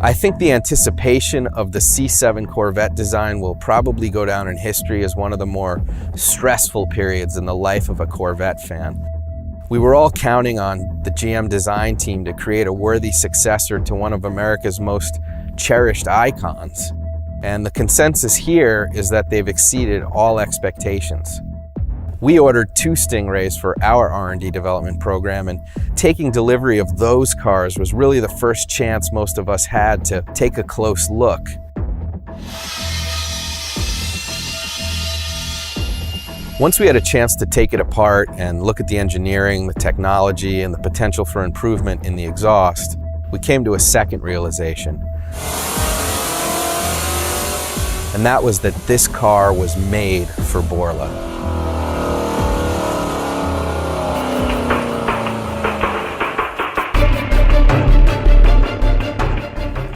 I think the anticipation of the C7 Corvette design will probably go down in history as one of the more stressful periods in the life of a Corvette fan. We were all counting on the GM design team to create a worthy successor to one of America's most cherished icons. And the consensus here is that they've exceeded all expectations. We ordered 2 Stingrays for our R&D development program, and taking delivery of those cars was really the first chance most of us had to take a close look. Once we had a chance to take it apart and look at the engineering, the technology, and the potential for improvement in the exhaust, we came to a second realization. And that was that this car was made for Borla.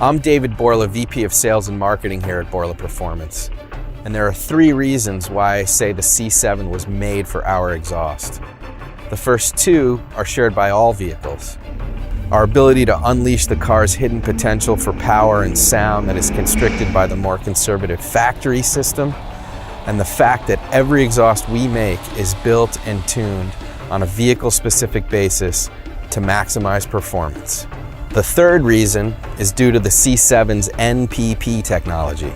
I'm David Borla, VP of Sales and Marketing here at Borla Performance. And there are 3 reasons why I say the C7 was made for our exhaust. The first 2 are shared by all vehicles. Our ability to unleash the car's hidden potential for power and sound that is constricted by the more conservative factory system, and the fact that every exhaust we make is built and tuned on a vehicle-specific basis to maximize performance. The third reason is due to the C7's NPP technology.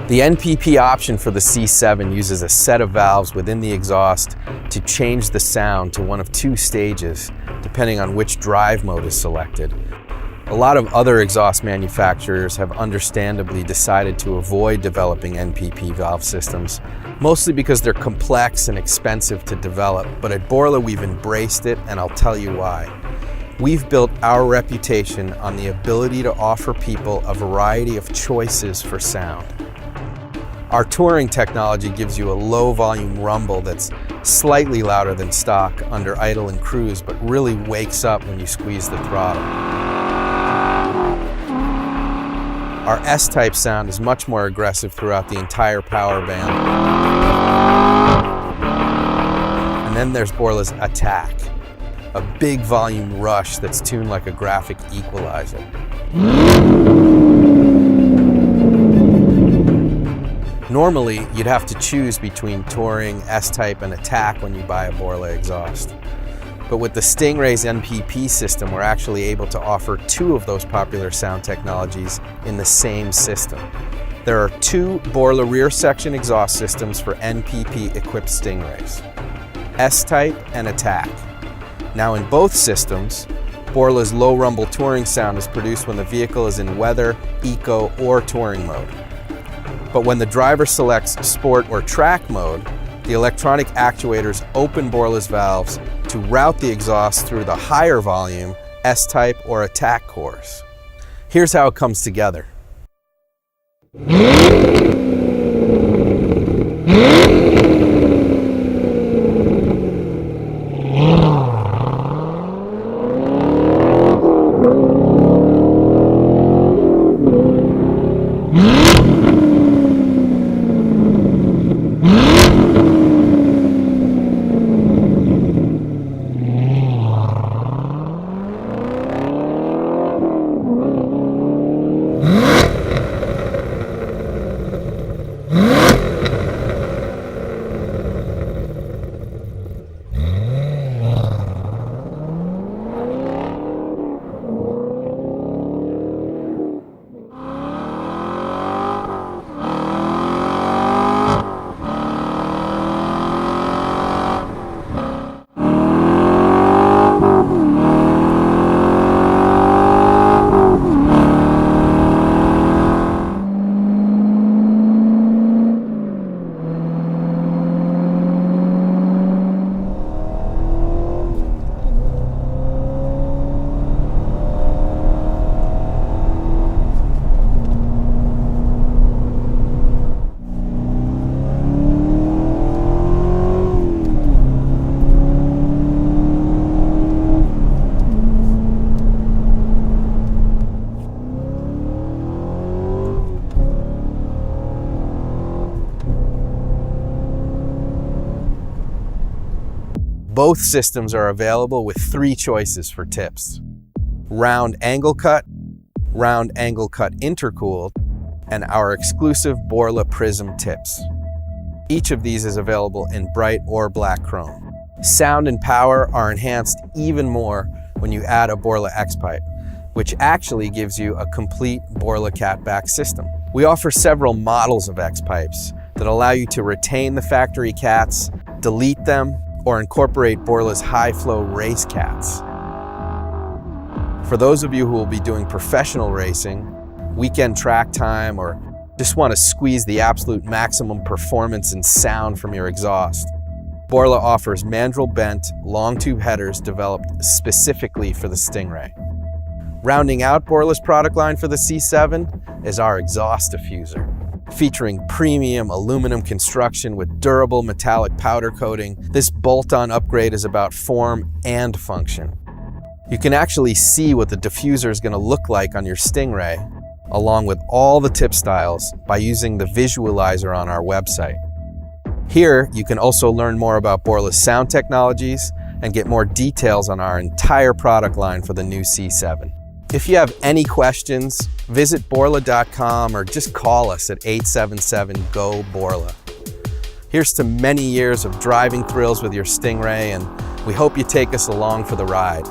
The NPP option for the C7 uses a set of valves within the exhaust to change the sound to one of 2 stages, depending on which drive mode is selected. A lot of other exhaust manufacturers have understandably decided to avoid developing NPP valve systems, mostly because they're complex and expensive to develop, but at Borla we've embraced it, and I'll tell you why. We've built our reputation on the ability to offer people a variety of choices for sound. Our touring technology gives you a low volume rumble that's slightly louder than stock under idle and cruise, but really wakes up when you squeeze the throttle. Our S-Type sound is much more aggressive throughout the entire power band. And then there's Borla's Attack, a big volume rush that's tuned like a graphic equalizer. Normally, you'd have to choose between Touring, S-Type, and Attack when you buy a Borla exhaust. But with the Stingray's NPP system, we're actually able to offer 2 of those popular sound technologies in the same system. There are 2 Borla rear section exhaust systems for NPP-equipped Stingrays, S-Type and Attack. Now in both systems, Borla's low rumble touring sound is produced when the vehicle is in weather, eco, or touring mode. But when the driver selects sport or track mode, the electronic actuators open Borla's valves to route the exhaust through the higher volume S-Type or Attack cores. Here's how it comes together. Both systems are available with 3 choices for tips: round angle cut, round angle cut intercooled, and our exclusive Borla Prism tips. Each of these is available in bright or black chrome. Sound and power are enhanced even more when you add a Borla X-Pipe, which actually gives you a complete Borla catback system. We offer several models of X-Pipes that allow you to retain the factory cats, delete them, or incorporate Borla's high-flow race cats. For those of you who will be doing professional racing, weekend track time, or just want to squeeze the absolute maximum performance and sound from your exhaust, Borla offers mandrel bent, long tube headers developed specifically for the Stingray. Rounding out Borla's product line for the C7 is our exhaust diffuser. Featuring premium aluminum construction with durable metallic powder coating, this bolt-on upgrade is about form and function. You can actually see what the diffuser is going to look like on your Stingray, along with all the tip styles, by using the visualizer on our website. Here, you can also learn more about Borla's sound technologies and get more details on our entire product line for the new C7. If you have any questions, visit Borla.com or just call us at 877-GO-BORLA. Here's to many years of driving thrills with your Stingray, and we hope you take us along for the ride.